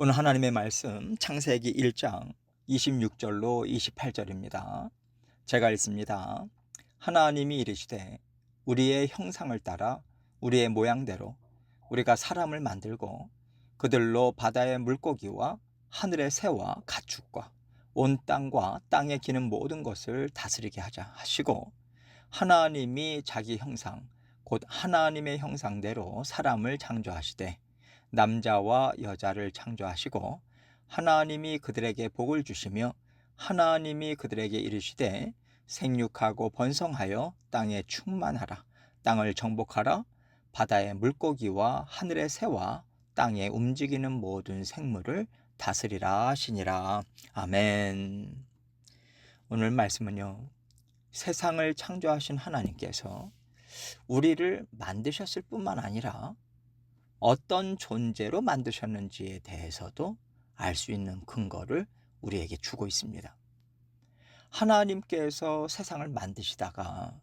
오늘 하나님의 말씀 창세기 1장 26절로 28절입니다. 제가 읽습니다. 하나님이 이르시되 우리의 형상을 따라 우리의 모양대로 우리가 사람을 만들고 그들로 바다의 물고기와 하늘의 새와 가축과 온 땅과 땅에 기는 모든 것을 다스리게 하자 하시고, 하나님이 자기 형상 곧 하나님의 형상대로 사람을 창조하시되 남자와 여자를 창조하시고, 하나님이 그들에게 복을 주시며 하나님이 그들에게 이르시되 생육하고 번성하여 땅에 충만하라. 땅을 정복하라. 바다의 물고기와 하늘의 새와 땅에 움직이는 모든 생물을 다스리라 하시니라. 아멘. 오늘 말씀은요, 세상을 창조하신 하나님께서 우리를 만드셨을 뿐만 아니라 어떤 존재로 만드셨는지에 대해서도 알 수 있는 근거를 우리에게 주고 있습니다. 하나님께서 세상을 만드시다가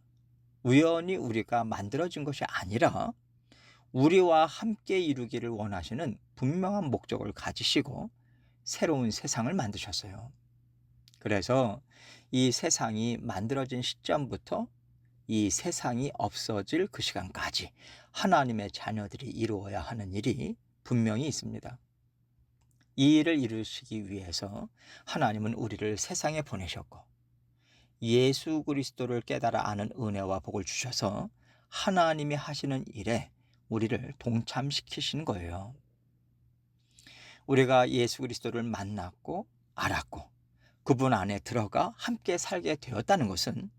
우연히 우리가 만들어진 것이 아니라 우리와 함께 이루기를 원하시는 분명한 목적을 가지시고 새로운 세상을 만드셨어요. 그래서 이 세상이 만들어진 시점부터 이 세상이 없어질 그 시간까지 하나님의 자녀들이 이루어야 하는 일이 분명히 있습니다. 이 일을 이루시기 위해서 하나님은 우리를 세상에 보내셨고 예수 그리스도를 깨달아 아는 은혜와 복을 주셔서 하나님이 하시는 일에 우리를 동참시키신 거예요. 우리가 예수 그리스도를 만났고 알았고 그분 안에 들어가 함께 살게 되었다는 것은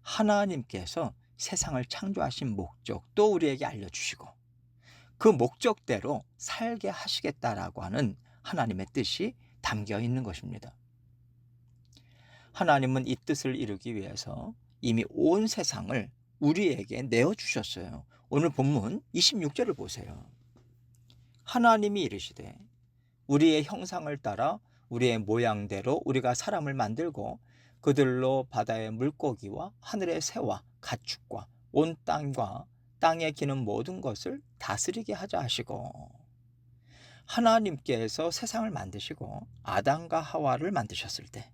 하나님께서 세상을 창조하신 목적도 우리에게 알려주시고 그 목적대로 살게 하시겠다라고 하는 하나님의 뜻이 담겨 있는 것입니다. 하나님은 이 뜻을 이루기 위해서 이미 온 세상을 우리에게 내어주셨어요. 오늘 본문 26절을 보세요. 하나님이 이르시되 우리의 형상을 따라 우리의 모양대로 우리가 사람을 만들고 그들로 바다의 물고기와 하늘의 새와 가축과 온 땅과 땅에 기는 모든 것을 다스리게 하자 하시고, 하나님께서 세상을 만드시고 아담과 하와를 만드셨을 때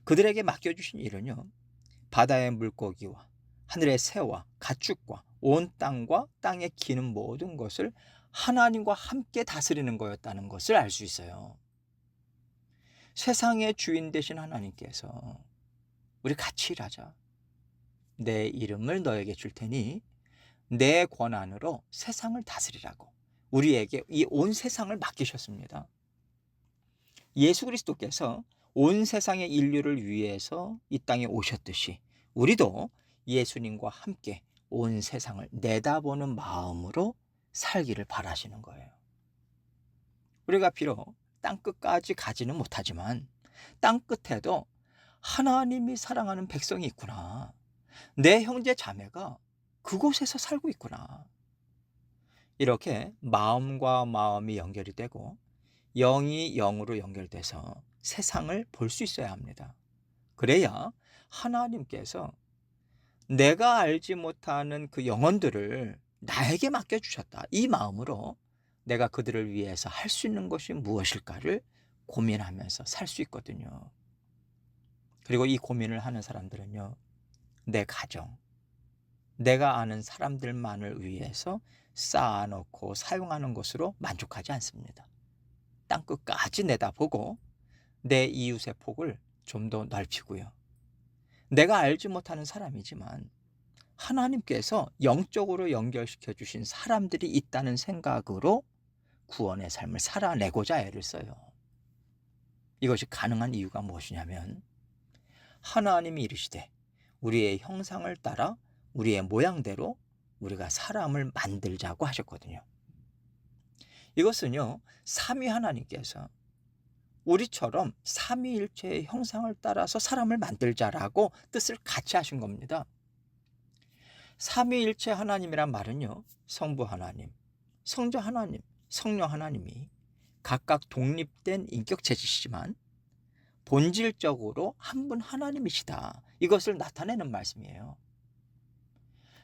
그들에게 맡겨주신 일은요, 바다의 물고기와 하늘의 새와 가축과 온 땅과 땅에 기는 모든 것을 하나님과 함께 다스리는 거였다는 것을 알 수 있어요. 세상의 주인 되신 하나님께서 우리 같이 일하자. 내 이름을 너에게 줄 테니 내 권한으로 세상을 다스리라고 우리에게 이 온 세상을 맡기셨습니다. 예수 그리스도께서 온 세상의 인류를 위해서 이 땅에 오셨듯이 우리도 예수님과 함께 온 세상을 내다보는 마음으로 살기를 바라시는 거예요. 우리가 비록 땅끝까지 가지는 못하지만 땅끝에도 하나님이 사랑하는 백성이 있구나. 내 형제 자매가 그곳에서 살고 있구나. 이렇게 마음과 마음이 연결이 되고 영이 영으로 연결돼서 세상을 볼 수 있어야 합니다. 그래야 하나님께서 내가 알지 못하는 그 영혼들을 나에게 맡겨주셨다. 이 마음으로 내가 그들을 위해서 할 수 있는 것이 무엇일까를 고민하면서 살 수 있거든요. 그리고 이 고민을 하는 사람들은요, 내 가정, 내가 아는 사람들만을 위해서 쌓아놓고 사용하는 것으로 만족하지 않습니다. 땅끝까지 내다보고 내 이웃의 폭을 좀 더 넓히고요. 내가 알지 못하는 사람이지만 하나님께서 영적으로 연결시켜 주신 사람들이 있다는 생각으로 구원의 삶을 살아내고자 애를 써요. 이것이 가능한 이유가 무엇이냐면 하나님이 이르시되 우리의 형상을 따라 우리의 모양대로 우리가 사람을 만들자고 하셨거든요. 이것은요, 삼위 하나님께서 우리처럼 삼위일체의 형상을 따라서 사람을 만들자라고 뜻을 같이 하신 겁니다. 삼위일체 하나님이란 말은요, 성부 하나님, 성자 하나님, 성령 하나님이 각각 독립된 인격체이시지만 본질적으로 한 분 하나님이시다. 이것을 나타내는 말씀이에요.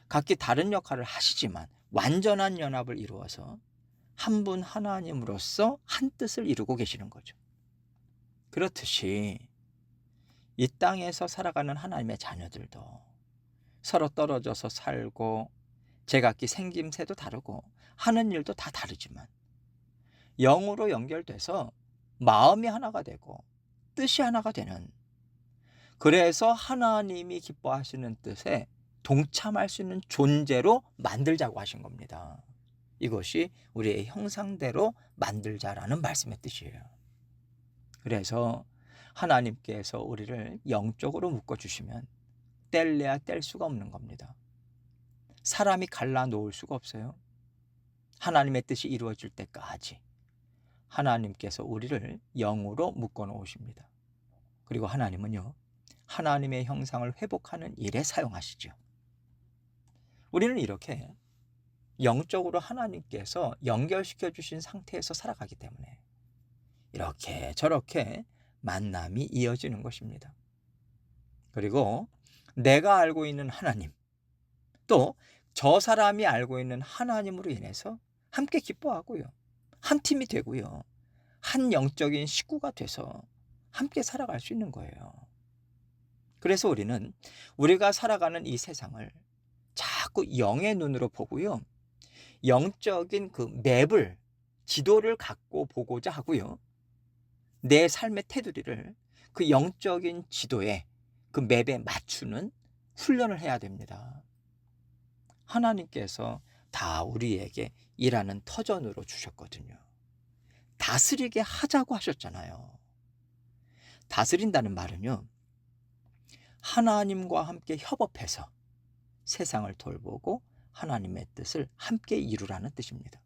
각기 다른 역할을 하시지만 완전한 연합을 이루어서 한 분 하나님으로서 한 뜻을 이루고 계시는 거죠. 그렇듯이 이 땅에서 살아가는 하나님의 자녀들도 서로 떨어져서 살고 제각기 생김새도 다르고 하는 일도 다 다르지만 영으로 연결돼서 마음이 하나가 되고 뜻이 하나가 되는, 그래서 하나님이 기뻐하시는 뜻에 동참할 수 있는 존재로 만들자고 하신 겁니다. 이것이 우리의 형상대로 만들자라는 말씀의 뜻이에요. 그래서 하나님께서 우리를 영적으로 묶어주시면 뗄래야 뗄 수가 없는 겁니다. 사람이 갈라놓을 수가 없어요. 하나님의 뜻이 이루어질 때까지 하나님께서 우리를 영으로 묶어놓으십니다. 그리고 하나님은요, 하나님의 형상을 회복하는 일에 사용하시죠. 우리는 이렇게 영적으로 하나님께서 연결시켜 주신 상태에서 살아가기 때문에 이렇게 저렇게 만남이 이어지는 것입니다. 그리고 내가 알고 있는 하나님, 또 저 사람이 알고 있는 하나님으로 인해서 함께 기뻐하고요, 한 팀이 되고요, 한 영적인 식구가 돼서 함께 살아갈 수 있는 거예요. 그래서 우리는 우리가 살아가는 이 세상을 자꾸 영의 눈으로 보고요, 영적인 그 맵을, 지도를 갖고 보고자 하고요, 내 삶의 테두리를 그 영적인 지도에, 그 맵에 맞추는 훈련을 해야 됩니다. 하나님께서 다 우리에게 일하는 터전으로 주셨거든요. 다스리게 하자고 하셨잖아요. 다스린다는 말은요, 하나님과 함께 협업해서 세상을 돌보고 하나님의 뜻을 함께 이루라는 뜻입니다.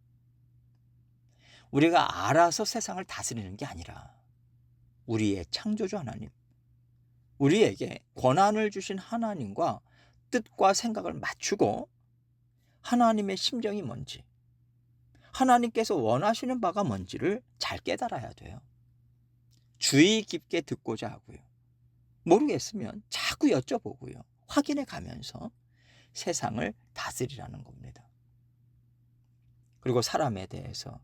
우리가 알아서 세상을 다스리는 게 아니라 우리의 창조주 하나님, 우리에게 권한을 주신 하나님과 뜻과 생각을 맞추고 하나님의 심정이 뭔지, 하나님께서 원하시는 바가 뭔지를 잘 깨달아야 돼요. 주의 깊게 듣고자 하고요, 모르겠으면 자꾸 여쭤보고요, 확인해 가면서 세상을 다스리라는 겁니다. 그리고 사람에 대해서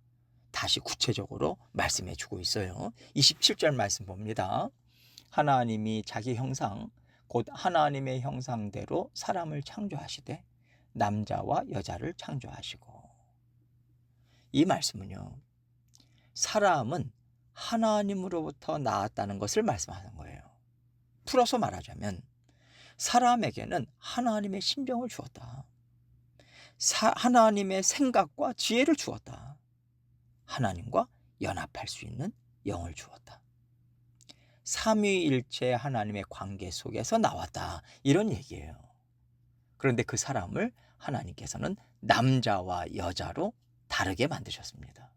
다시 구체적으로 말씀해 주고 있어요. 27절 말씀 봅니다. 하나님이 자기 형상 곧 하나님의 형상대로 사람을 창조하시되 남자와 여자를 창조하시고. 이 말씀은요, 사람은 하나님으로부터 나왔다는 것을 말씀하는 거예요. 풀어서 말하자면 사람에게는 하나님의 심정을 주었다. 하나님의 생각과 지혜를 주었다. 하나님과 연합할 수 있는 영을 주었다. 삼위일체 하나님의 관계 속에서 나왔다, 이런 얘기예요. 그런데 그 사람을 하나님께서는 남자와 여자로 다르게 만드셨습니다.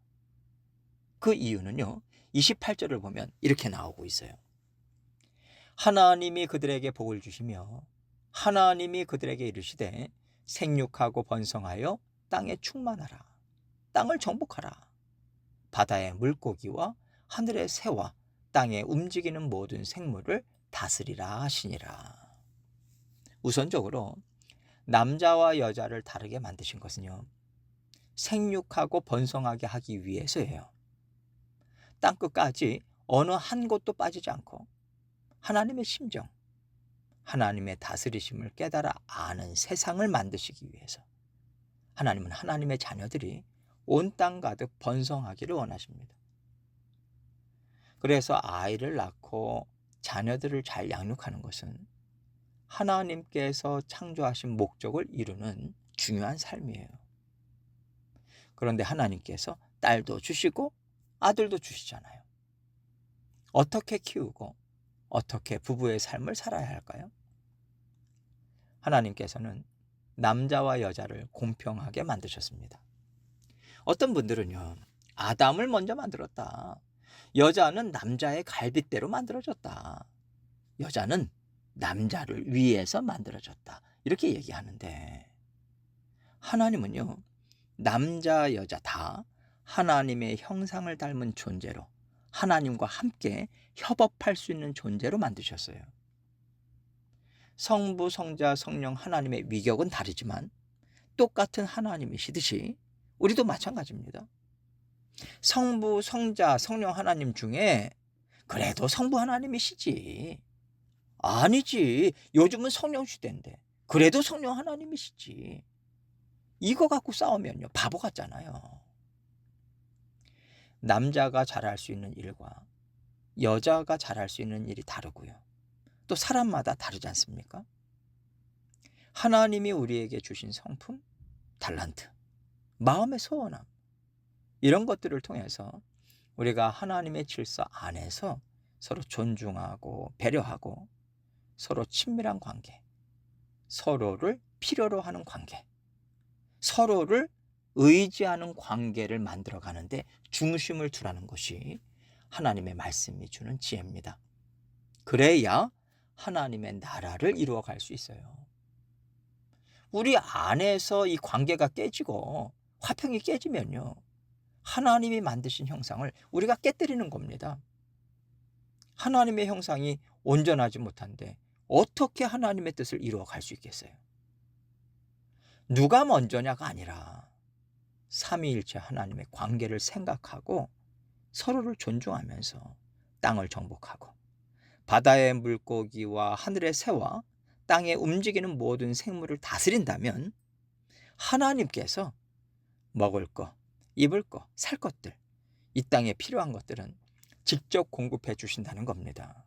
그 이유는요, 28절을 보면 이렇게 나오고 있어요. 하나님이 그들에게 복을 주시며 하나님이 그들에게 이르시되 생육하고 번성하여 땅에 충만하라. 땅을 정복하라. 바다의 물고기와 하늘의 새와 땅에 움직이는 모든 생물을 다스리라 하시니라. 우선적으로 남자와 여자를 다르게 만드신 것은요, 생육하고 번성하게 하기 위해서예요. 땅끝까지 어느 한 곳도 빠지지 않고 하나님의 심정, 하나님의 다스리심을 깨달아 아는 세상을 만드시기 위해서 하나님은 하나님의 자녀들이 온 땅 가득 번성하기를 원하십니다. 그래서 아이를 낳고 자녀들을 잘 양육하는 것은 하나님께서 창조하신 목적을 이루는 중요한 삶이에요. 그런데 하나님께서 딸도 주시고 아들도 주시잖아요. 어떻게 키우고 어떻게 부부의 삶을 살아야 할까요? 하나님께서는 남자와 여자를 공평하게 만드셨습니다. 어떤 분들은요, 아담을 먼저 만들었다, 여자는 남자의 갈빗대로 만들어졌다, 여자는 남자를 위해서 만들어졌다, 이렇게 얘기하는데, 하나님은요, 남자 여자 다 하나님의 형상을 닮은 존재로 하나님과 함께 협업할 수 있는 존재로 만드셨어요. 성부, 성자, 성령 하나님의 위격은 다르지만 똑같은 하나님이시듯이 우리도 마찬가지입니다. 성부, 성자, 성령 하나님 중에 그래도 성부 하나님이시지. 아니지. 요즘은 성령 시대인데. 그래도 성령 하나님이시지. 이거 갖고 싸우면요. 바보 같잖아요. 남자가 잘할 수 있는 일과 여자가 잘할 수 있는 일이 다르고요. 또 사람마다 다르지 않습니까? 하나님이 우리에게 주신 성품, 달란트, 마음의 소원함, 이런 것들을 통해서 우리가 하나님의 질서 안에서 서로 존중하고 배려하고 서로 친밀한 관계, 서로를 필요로 하는 관계, 서로를 의지하는 관계를 만들어 가는데 중심을 두라는 것이 하나님의 말씀이 주는 지혜입니다. 그래야 하나님의 나라를 이루어 갈 수 있어요. 우리 안에서 이 관계가 깨지고 화평이 깨지면요. 하나님이 만드신 형상을 우리가 깨뜨리는 겁니다. 하나님의 형상이 온전하지 못한데 어떻게 하나님의 뜻을 이루어 갈 수 있겠어요? 누가 먼저냐가 아니라 삼위일체 하나님의 관계를 생각하고 서로를 존중하면서 땅을 정복하고 바다의 물고기와 하늘의 새와 땅에 움직이는 모든 생물을 다스린다면 하나님께서 먹을 거, 입을 거, 살 것들, 이 땅에 필요한 것들은 직접 공급해 주신다는 겁니다.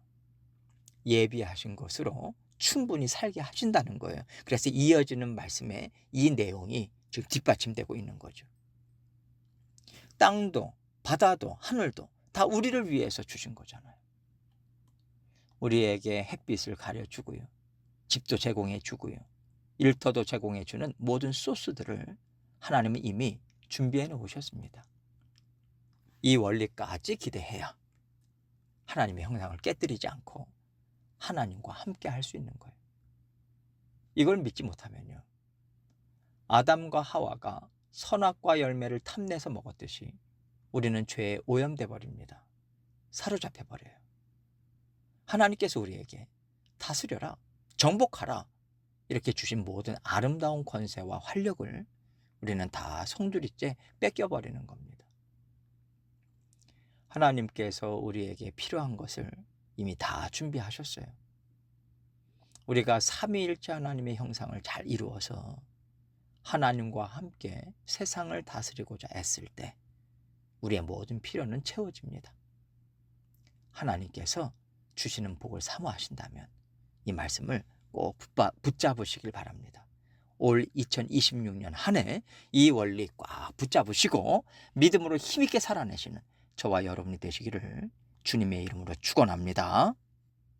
예비하신 것으로 충분히 살게 하신다는 거예요. 그래서 이어지는 말씀에 이 내용이 지금 뒷받침되고 있는 거죠. 땅도 바다도 하늘도 다 우리를 위해서 주신 거잖아요. 우리에게 햇빛을 가려주고요. 집도 제공해 주고요. 일터도 제공해 주는 모든 소스들을 하나님은 이미 준비해 놓으셨습니다. 이 원리까지 기대해야 하나님의 형상을 깨뜨리지 않고 하나님과 함께 할 수 있는 거예요. 이걸 믿지 못하면요. 아담과 하와가 선악과 열매를 탐내서 먹었듯이 우리는 죄에 오염돼 버립니다. 사로잡혀 버려요. 하나님께서 우리에게 다스려라, 정복하라 이렇게 주신 모든 아름다운 권세와 활력을 우리는 다 송두리째 뺏겨버리는 겁니다. 하나님께서 우리에게 필요한 것을 이미 다 준비하셨어요. 우리가 삼위일체 하나님의 형상을 잘 이루어서 하나님과 함께 세상을 다스리고자 애쓸 때 우리의 모든 필요는 채워집니다. 하나님께서 주시는 복을 사모하신다면 이 말씀을 꼭 붙잡으시길 바랍니다. 올 2026년 한 해 이 원리 꽉 붙잡으시고 믿음으로 힘있게 살아내시는 저와 여러분이 되시기를 주님의 이름으로 축원합니다.